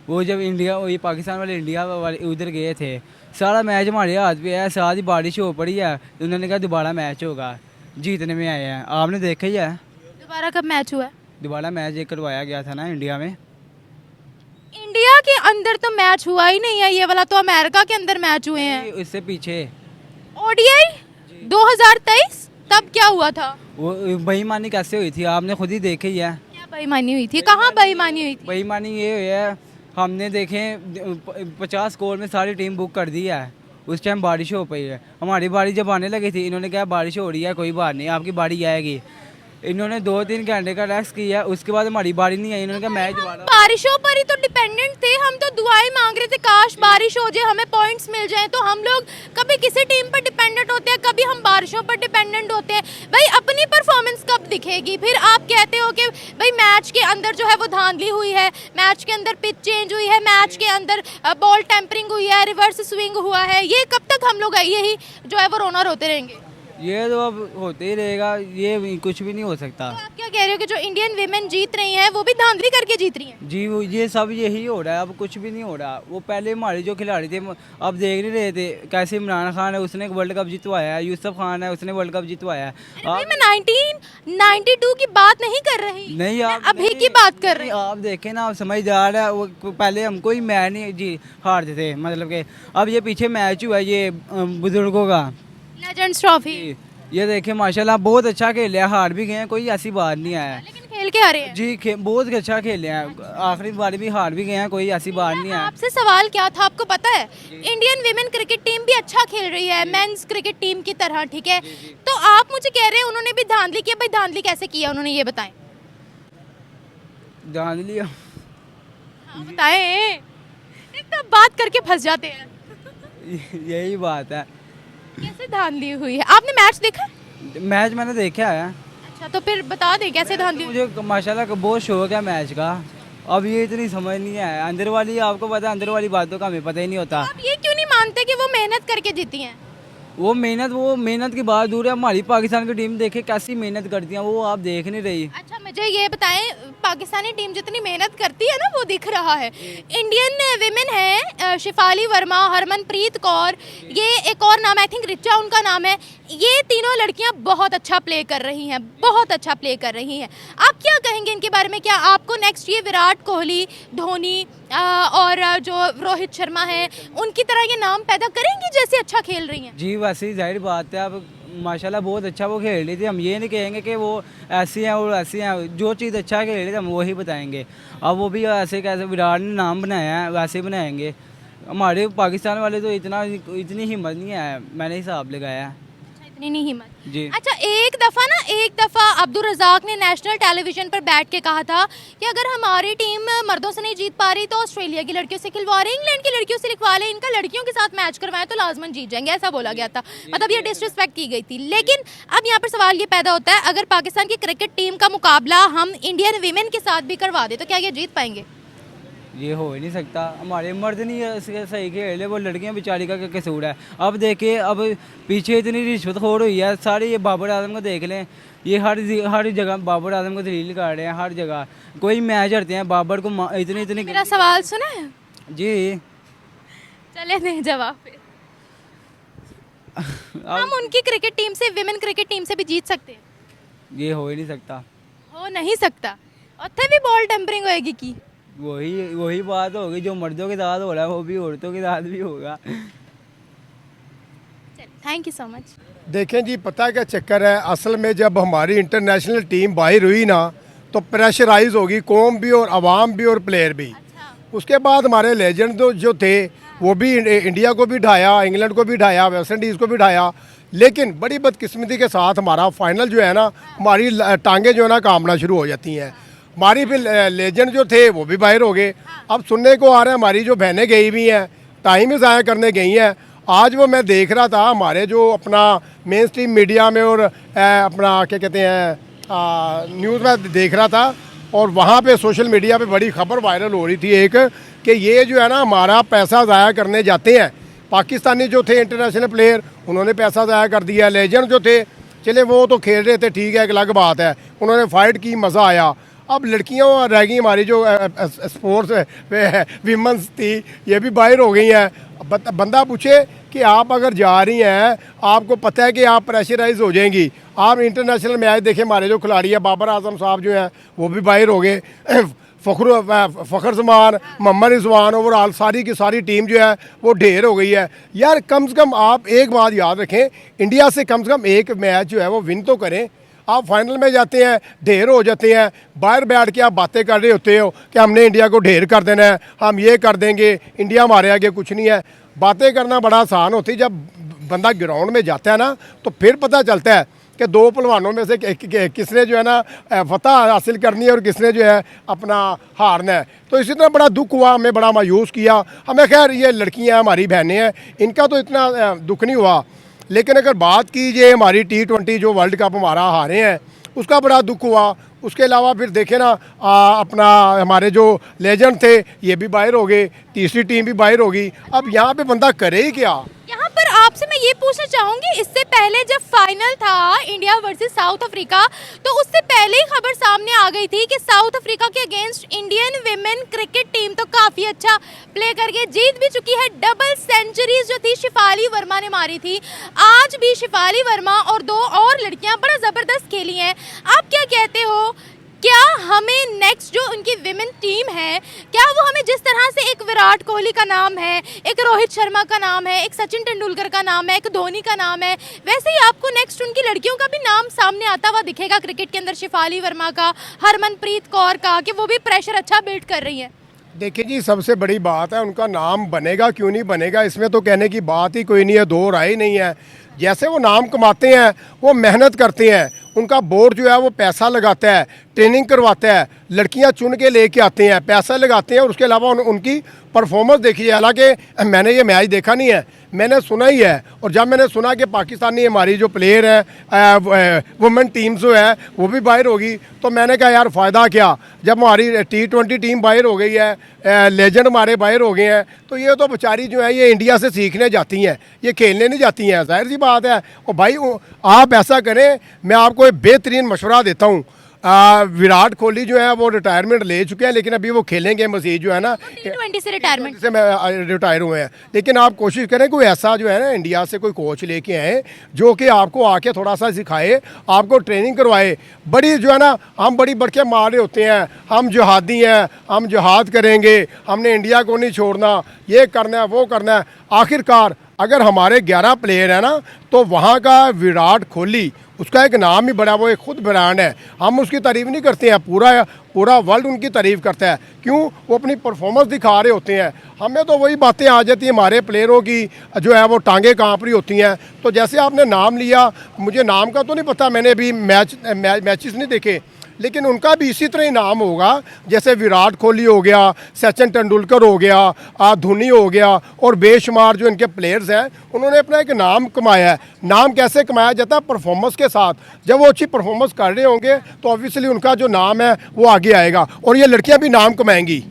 वो जब इंडिया, वो ये पाकिस्तान वाले इंडिया वाले उधर गए थे, सारा मैच हमारे हाथ पे है, साथ ही बारिश हो पड़ी है, तो उन्होंने कहा दोबारा मैच होगा, जीतने में आए हैं। आपने देखा ही है, दोबारा कब मैच हुआ है? दोबारा मैच एक करवाया गया था ना इंडिया में। इंडिया के अंदर तो मैच हुआ ही नहीं है, ये वाला तो अमेरिका के अंदर मैच हुए हैं। इससे पीछे ओडीआई 2023 तब क्या हुआ था? वो बेईमानी कैसे हुई थी आपने खुद ही देखी है। क्या बेईमानी हुई थी? कहाँ बेईमानी हुई थी? बेईमानी ये हुई है, हमने देखे 50 ओवर में सारी टीम बुक कर दी है। उस टाइम बारिश हो पई है, हमारी बारी जब आने लगी थी इन्होंने कहा बारिश हो रही है कोई बात नहीं आपकी बारी आएगी। इन्होंने 2-3 घंटे का रेस्ट किया, उसके बाद हमारी बारी नहीं आई। इन्होंने कहा मैच वाला बारिशों पर ही तो डिपेंडेंट थे, हम तो दुआएं मांग रहे थे काश बारिश हो जाए हमें पॉइंट्स मिल जाएं। तो हम लोग कभी किसी टीम पर डिपेंडेंट होते हैं, कभी हम बारिशों पर डिपेंडेंट होते हैं। भाई अपनी परफॉर्मेंस कब दिखेगी? फिर आप कहते हो कि भाई मैच के अंदर जो है वो धांधली हुई है, मैच के अंदर पिच चेंज हुई है, मैच के अंदर बॉल टेम्परिंग हुई है, रिवर्स स्विंग हुआ है। ये कब तक हम लोग यही जो है वो रोना रोते रहेंगे? ये तो अब होते ही रहेगा, ये कुछ भी नहीं हो सकता। तो आप क्या कह रहे हो कि जो इंडियन विमेन जीत रही हैं वो भी धांधली करके जीत रही हैं? जी ये सब यही हो रहा है, अब कुछ भी नहीं हो रहा। वो पहले हमारे जो खिलाड़ी थे अब देख नहीं रहे थे कैसे इमरान खान है उसने वर्ल्ड कप जितवाया है, यूसुफ खान है उसने वर्ल्ड कप जितवाया है। भाई मैं 1992 की बात नहीं कर रही, नहीं मैं आप अभी नहीं, की बात कर रही हूँ। आप देखें ना, आप समझदार है। वो पहले हमको ही मैच नहीं जी हारते थे, मतलब कि अब ये पीछे मैच हुआ है ये बुजुर्गों का लेजेंड्स ट्रॉफी, ये देखें माशाल्लाह बहुत अच्छा खेले हैं, हार भी गए हैं, कोई ऐसी बात नहीं है। लेकिन खेल के हारे हैं। जी बहुत अच्छा खेले हैं, आखिरी बार भी हार भी गए हैं, कोई ऐसी बात नहीं है। आपसे सवाल क्या था आपको पता है? इंडियन विमेन क्रिकेट टीम भी अच्छा खेल रही है मेंस क्रिकेट टीम की तरह, ठीक है? तो आप मुझे कह रहे हैं उन्होंने भी धांधली की। भाई धांधली कैसे किया उन्होंने, ये बताएं। जान लिया हाँ, बताएं। एक तो बात करके फंस जाते हैं। यही बात है। कैसे धांधली हुई है? आपने मैच देखा? मैच मैंने देखा है। अच्छा तो फिर बता दें कैसे धांधली हुई? मुझे माशाल्लाह का बहुत शौक है मैच का। अब ये इतनी समझ नहीं है, अंदर वाली आपको पता है, अंदर वाली बातों का हमें पता ही नहीं होता। आप ये क्यों नहीं मानते कि वो मेहनत करके जीती हैं? वो मेहनत की बात दूर है, हमारी पाकिस्तान की टीम देखे कैसी मेहनत करती है, वो आप देख नहीं रही। अच्छा मुझे ये बताएं, पाकिस्तानी टीम जितनी मेहनत करती है ना वो दिख रहा है। इंडियन विमेन है शिफाली वर्मा, हरमनप्रीत कौर, ये एक और नाम आई थिंक रिचा उनका नाम है। ये तीनों लड़कियां बहुत अच्छा प्ले कर रही हैं, बहुत अच्छा प्ले कर रही हैं। आप क्या कहेंगे इनके बारे में? क्या आपको नेक्स्ट ये विराट कोहली, धोनी और जो रोहित शर्मा है उनकी तरह ये नाम पैदा करेंगी जैसे अच्छा खेल रही हैं? जी वैसे ही जाहिर बात है, अब माशाल्लाह बहुत अच्छा वो खेल रही थी। हम ये नहीं कहेंगे कि वो ऐसी हैं और ऐसी हैं, जो चीज़ अच्छा खेल रही थी हम वही बताएंगे। अब वो भी ऐसे कैसे विराट ने नाम बनाया है वैसे बनाएंगे। हमारे पाकिस्तान वाले तो इतनी हिम्मत नहीं है, मैंने हिसाब लगाया है। इतनी नहीं हिम्मत जी। अच्छा एक दफ़ा अब्दुल रज़ाक ने नेशनल टेलीविज़न पर बैठ के कहा था कि अगर हमारी टीम मर्दों से नहीं जीत पा रही तो ऑस्ट्रेलिया की लड़कियों से खिलवा रहे, इंग्लैंड की लड़कियों से लिखवा लें, इनका लड़कियों के साथ मैच करवाएं तो लाजमन जीत जाएंगे, ऐसा बोला गया था। मतलब ये डिसरिस्पेक्ट की गई थी। लेकिन अब यहाँ पर सवाल ये पैदा होता है, अगर पाकिस्तान की क्रिकेट टीम का मुकाबला हम इंडियन वीमेन के साथ भी करवा दें तो क्या ये जीत पाएंगे? ये हो ही नहीं सकता, हमारे मर्द नहीं सही खेले, वो लड़कियां बेचारी का क्या कसूर है। अब देखिए अब पीछे इतनी रिश्वतखोर हुई है सारी, ये बाबर आजम को देख लें, ये हर जगह बाबर आजम को दलील कर रहे हैं, हर जगह कोई मैच हरते हैं बाबर को इतनी मेरा सवाल सुना है? जी चले दें जवाब फिर। हम उनकी क्रिकेट टीम से, विमेन क्रिकेट टीम से भी जीत सकते हैं? ये हो ही नहीं सकता। हो नहीं सकता। उत्थे भी बॉल टेम्परिंग होएगी की? वही बात होगी जो मर्दों के साथ हो रहा है वो भी औरतों के साथ भी होगा। Thank you so much. देखें जी, पता है क्या चक्कर है, असल में जब हमारी इंटरनेशनल टीम बाहर हुई ना तो प्रेशराइज होगी कौम भी और आवाम भी और प्लेयर भी। उसके बाद हमारे लेजेंड जो थे वो भी इंडिया को भी ढाया, इंग्लैंड को भी ढाया, वेस्ट इंडीज़ को भी ढाया। लेकिन बड़ी बदकिस्मती के साथ हमारा फाइनल जो है ना, हमारी टांगें जो है ना कांपना शुरू हो जाती हैं। हमारी फिर लेजेंड जो थे वो भी बाहर हो गए। अब सुनने को आ रहा है हमारी जो बहनें गई हुई हैं, टाइम ही ज़ाया करने गई हैं। आज वो मैं देख रहा था हमारे जो अपना मेन स्ट्रीम मीडिया में और अपना क्या कहते हैं न्यूज़ में देख रहा था, और वहाँ पे सोशल मीडिया पे बड़ी खबर वायरल हो रही थी एक, कि ये जो है ना हमारा पैसा ज़ाया करने जाते हैं। पाकिस्तानी जो थे इंटरनेशनल प्लेयर उन्होंने पैसा ज़ाया कर दिया, लेजेंड जो थे चले वो तो खेल रहे थे, ठीक है, एक अलग बात है, उन्होंने फ़ाइट की, मज़ा आया। अब लड़कियां रह गई हमारी जो स्पोर्ट्स विमेंस थी, ये भी बाहर हो गई हैं। बंदा पूछे कि आप अगर जा रही हैं, आपको पता है कि आप प्रेशराइज हो जाएंगी। आप इंटरनेशनल मैच देखें, हमारे जो खिलाड़ी है बाबर आजम साहब जो हैं वो भी बाहर हो गए, फ़खर जमान, मोहम्मद रिजवान, ओवरऑल सारी की सारी टीम जो है वो ढेर हो गई है। यार कम से कम आप एक बात याद रखें, इंडिया से कम एक मैच जो है वो विन तो करें। आप फाइनल में जाते हैं, ढेर हो जाते हैं, बाहर बैठ के आप बातें कर रहे होते हो कि हमने इंडिया को ढेर कर देना है, हम ये कर देंगे, इंडिया हमारे आगे कुछ नहीं है। बातें करना बड़ा आसान होती है, जब बंदा ग्राउंड में जाता है ना तो फिर पता चलता है कि दो पहलवानों में से किसने जो है ना फतह हासिल करनी है और किसने जो है अपना हारना है। तो इसी तरह बड़ा दुख हुआ, हमें बड़ा मायूस किया। हमें खैर ये लड़कियां हमारी बहनें हैं, इनका तो इतना दुख नहीं हुआ, लेकिन अगर बात कीजिए हमारी T20 जो वर्ल्ड कप हमारा हारे हैं उसका बड़ा दुख हुआ। उसके अलावा फिर देखें ना अपना हमारे जो लेजेंड थे ये भी बाहर हो गए, तीसरी टीम भी बाहर होगी। अब यहाँ पे बंदा करे ही क्या। यहाँ पर आपसे मैं ये पूछना चाहूंगी, इससे पहले जब फाइनल था इंडिया वर्सेस साउथ अफ्रीका, तो उससे पहले ही खबर सामने आ गई थी कि साउथ अफ्रीका के against Indian women cricket team तो काफी अच्छा प्ले करके जीत भी चुकी है। डबल सेंचुरीज जो थी शिफाली वर्मा ने मारी थी। आज भी शिफाली वर्मा और दो और लड़कियां बड़ा जबरदस्त खेली हैं। आप क्या कहते हो, क्या हमें नेक्स्ट जो उनकी विमेन टीम है, क्या वो हमें जिस तरह से एक विराट कोहली का नाम है, एक रोहित शर्मा का नाम है, एक सचिन तेंदुलकर का नाम है, एक धोनी का नाम है, वैसे ही आपको नेक्स्ट उनकी लड़कियों का भी नाम सामने आता हुआ दिखेगा क्रिकेट के अंदर, शिफाली वर्मा का, हरमनप्रीत कौर का, कि वो भी प्रेशर अच्छा बिल्ड कर रही है? देखिए जी, सबसे बड़ी बात है उनका नाम बनेगा क्यों नहीं बनेगा, इसमें तो कहने की बात ही कोई नहीं है, दो राय नहीं है। जैसे वो नाम कमाते हैं, वो मेहनत करते हैं, उनका बोर्ड जो है वो पैसा लगाता है, ट्रेनिंग करवाता है, लड़कियां चुन के लेके आते हैं, पैसा लगाते हैं, और उसके अलावा उनकी परफॉर्मेंस देखिए। हालांकि मैंने ये मैच देखा नहीं है, मैंने सुना ही है, और जब मैंने सुना कि पाकिस्तानी हमारी जो प्लेयर है वुमेन टीम जो है वो भी बाहर होगी, तो मैंने कहा यार फ़ायदा क्या, जब हमारी T20 टीम बाहर हो गई है, लेजेंड हमारे बाहर हो गए हैं, तो ये तो बेचारी जो है ये इंडिया से सीखने जाती हैं, ये खेलने नहीं जाती हैं, जाहिर सी बात है। और भाई आप ऐसा करें, मैं आपको एक बेहतरीन मशवरा देता हूँ। विराट कोहली जो है वो रिटायरमेंट ले चुके हैं, लेकिन अभी वो खेलेंगे मज़ीद जो है ना, T20 से रिटायरमेंट से रिटायर हुए हैं। लेकिन आप कोशिश करें कोई ऐसा जो है ना इंडिया से कोई कोच लेके आए जो कि आपको आके थोड़ा सा सिखाए, आपको ट्रेनिंग करवाए। बड़ी जो है ना हम बड़ी बढ़के मार रहे होते हैं, हम जिहादी हैं, हम जिहाद करेंगे, हमने इंडिया को नहीं छोड़ना, ये करना है वो करना है। आखिरकार अगर हमारे 11 प्लेयर हैं ना, तो वहाँ का विराट कोहली, उसका एक नाम ही बड़ा, वो एक खुद ब्रांड है। हम उसकी तारीफ़ नहीं करते हैं, पूरा वर्ल्ड उनकी तारीफ़ करता है। क्यों? वो अपनी परफॉर्मेंस दिखा रहे होते हैं। हमें तो वही बातें आ जाती हैं, हमारे प्लेयरों की जो है वो टांगें कांप रही होती हैं। तो जैसे आपने नाम लिया, मुझे नाम का तो नहीं पता, मैंने अभी मैचेस नहीं देखे, लेकिन उनका भी इसी तरह ही नाम होगा जैसे विराट कोहली हो गया, सचिन तेंदुलकर हो गया, धोनी हो गया, और बेशुमार जो इनके प्लेयर्स हैं, उन्होंने अपना एक नाम कमाया है। नाम कैसे कमाया जाता है? परफॉर्मेंस के साथ। जब वो अच्छी परफॉर्मेंस कर रहे होंगे तो ऑब्वियसली उनका जो नाम है वो आगे आएगा, और ये लड़कियां भी नाम कमाएंगी।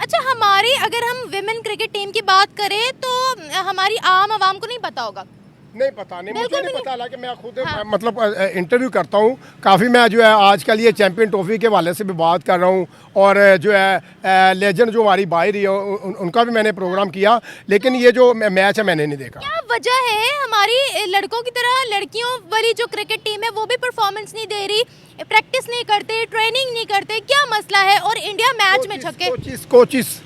अच्छा, हमारी अगर हम विमेन क्रिकेट टीम की बात करें तो हमारी आम आवाम को नहीं पता होगा। नहीं पता, नहीं मुझे नहीं पता। हालांकि मैं खुद मतलब इंटरव्यू करता हूँ काफ़ी, मैं जो है आजकल ये चैंपियन ट्रॉफी के हवाले से भी बात कर रहा हूँ, और जो है लेजेंड जो हमारी बाहर है उनका भी मैंने प्रोग्राम किया, लेकिन ये जो मैच है मैंने नहीं देखा। क्या वजह है हमारी लड़कों की तरह लड़कियों वाली जो क्रिकेट टीम है वो भी परफॉर्मेंस नहीं दे रही, प्रैक्टिस नहीं करते, ट्रेनिंग नहीं करते, क्या मसला है? और इंडिया मैच में छक्के, कोचिस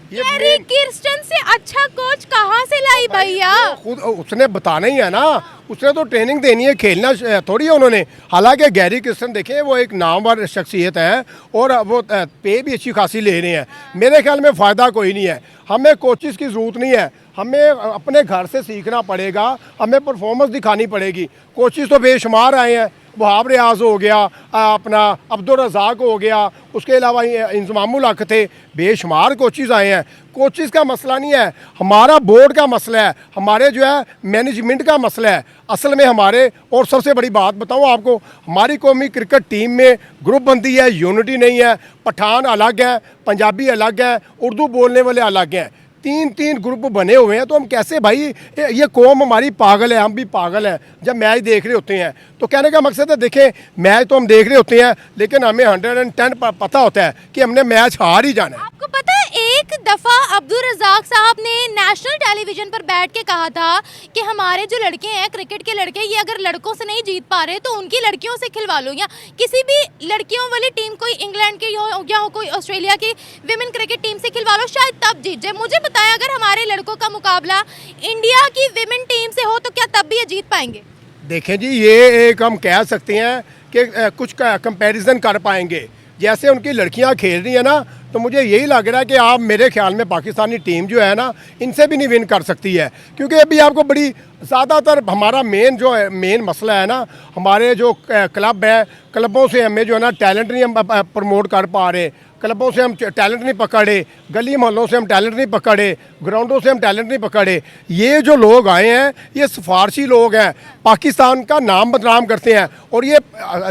कैरी किर्स्टन से अच्छा कोच कहाँ से लाई भैया? खुद उसने बताना ही है ना, उसने तो ट्रेनिंग देनी है, खेलना थोड़ी है उन्होंने। हालांकि गैरी किर्स्टन देखें वो एक नामवर शख्सियत है, और वो पे भी अच्छी खासी ले रहे हैं। मेरे ख्याल में फ़ायदा कोई नहीं है, हमें कोचिस की ज़रूरत नहीं है, हमें अपने घर से सीखना पड़ेगा, हमें परफॉर्मेंस दिखानी पड़ेगी। कोचिस तो बेशुमार आए हैं, वहाब रियाज हो गया, अपना अब्दुल रज़ाक हो गया, उसके अलावा इंजमामुल हक थे, बेशुमार कोचिज़ आए हैं। कोचिज़ का मसला नहीं है, हमारा बोर्ड का मसला है, हमारे जो है मैनेजमेंट का मसला है असल में हमारे। और सबसे बड़ी बात बताऊं आपको, हमारी कौमी क्रिकेट टीम में ग्रुप बंदी है, यूनिटी नहीं है। पठान अलग है, पंजाबी अलग है, उर्दू बोलने वाले अलग हैं, तीन ग्रुप बने हुए हैं। तो हम कैसे भाई, ये कौम हमारी पागल है, हम भी पागल हैं जब मैच देख रहे होते हैं। तो कहने का मकसद है, देखें मैच तो हम देख रहे होते हैं, लेकिन हमें 110 पता होता है कि हमने मैच हार ही जाना है। आपको पता है एक दफ़ा अब्दुल रज़ाक साहब ने नेशनल टेलीविज़न पर बैठ के कहा था कि हमारे जो लड़के हैं क्रिकेट के लड़के, ये अगर लड़कों से नहीं जीत पा रहे तो उनकी लड़कियों से खिलवा लो, या किसी भी लड़कियों वाली टीम कोई इंग्लैंड की हो या हो कोई ऑस्ट्रेलिया की विमेन क्रिकेट टीम से खिलवा लो, शायद तब जीत जाए। मुझे बताएं, अगर हमारे लड़कों का मुकाबला इंडिया की विमेन टीम से हो तो क्या तब भी ये जीत पाएंगे? देखें जी, ये एक हम कह सकते हैं कि कुछ कंपैरिजन कर पाएंगे। जैसे उनकी लड़कियां खेल रही हैं ना, तो मुझे यही लग रहा है कि आप मेरे ख्याल में पाकिस्तानी टीम जो है ना, इनसे भी नहीं विन कर सकती है। क्योंकि अभी आपको बड़ी ज़्यादातर हमारा मेन मसला है ना, हमारे जो क्लब है, क्लबों से हमें जो है ना टैलेंट नहीं हम प्रमोट कर पा रहे, क्लबों से हम टैलेंट नहीं पकड़े, गली मोहल्लों से हम टैलेंट नहीं पकड़े, ग्राउंडों से हम टैलेंट नहीं पकड़े। ये जो लोग आए हैं ये सिफारशी लोग हैं, पाकिस्तान का नाम बदनाम करते हैं। और ये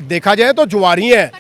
देखा जाए तो जुआरी हैं,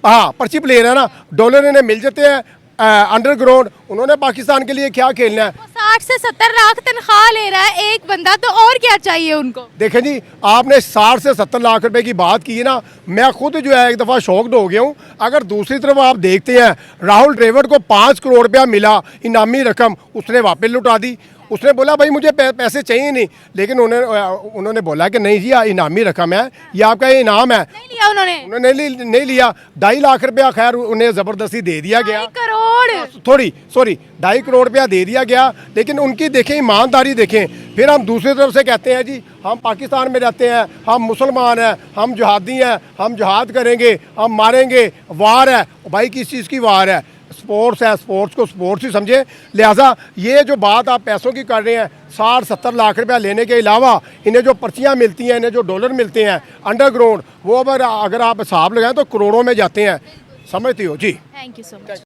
हाँ पर्ची प्लेयर है ना, डॉलर इन्हें मिल जाते हैं अंडरग्राउंड। उन्होंने पाकिस्तान के लिए क्या खेलना है? 60 से 70 लाख तनख्वाह ले रहा है एक बंदा, तो और क्या चाहिए उनको? देखें जी, आपने 60 से 70 लाख रुपए की बात की है ना, मैं खुद जो है एक दफ़ा शॉक्ड हो गया हूँ। अगर दूसरी तरफ आप देखते हैं, राहुल ड्रेविड को 5 करोड़ रुपया मिला इनामी रकम, उसने वापस लुटा दी। उसने बोला भाई मुझे पैसे चाहिए नहीं, लेकिन उन्होंने बोला कि नहीं जी इनामी रकम है, ये आपका ये इनाम है। नहीं लिया उन्होंने नहीं लिया। 2.5 लाख रुपया खैर उन्हें ज़बरदस्ती दे दिया गया, 2.5 करोड़ 2.5 करोड़ रुपया दे दिया गया। लेकिन उनकी देखें ईमानदारी देखें। फिर हम दूसरी तरफ से कहते हैं जी हम पाकिस्तान में रहते हैं, हम मुसलमान हैं, हम जिहादी हैं, हम जिहाद करेंगे, हम मारेंगे, वार है। भाई किस चीज़ की वार है? स्पोर्ट्स है, स्पोर्ट्स को स्पोर्ट्स ही समझे। लिहाजा ये जो बात आप पैसों की कर रहे हैं, 60-70 लाख रुपया लेने के अलावा इन्हें जो पर्चियाँ मिलती हैं, इन्हें जो डॉलर मिलते हैं अंडरग्राउंड, वो अगर आप हिसाब लगाएं तो करोड़ों में जाते हैं, समझती हो जी। Thank you so much.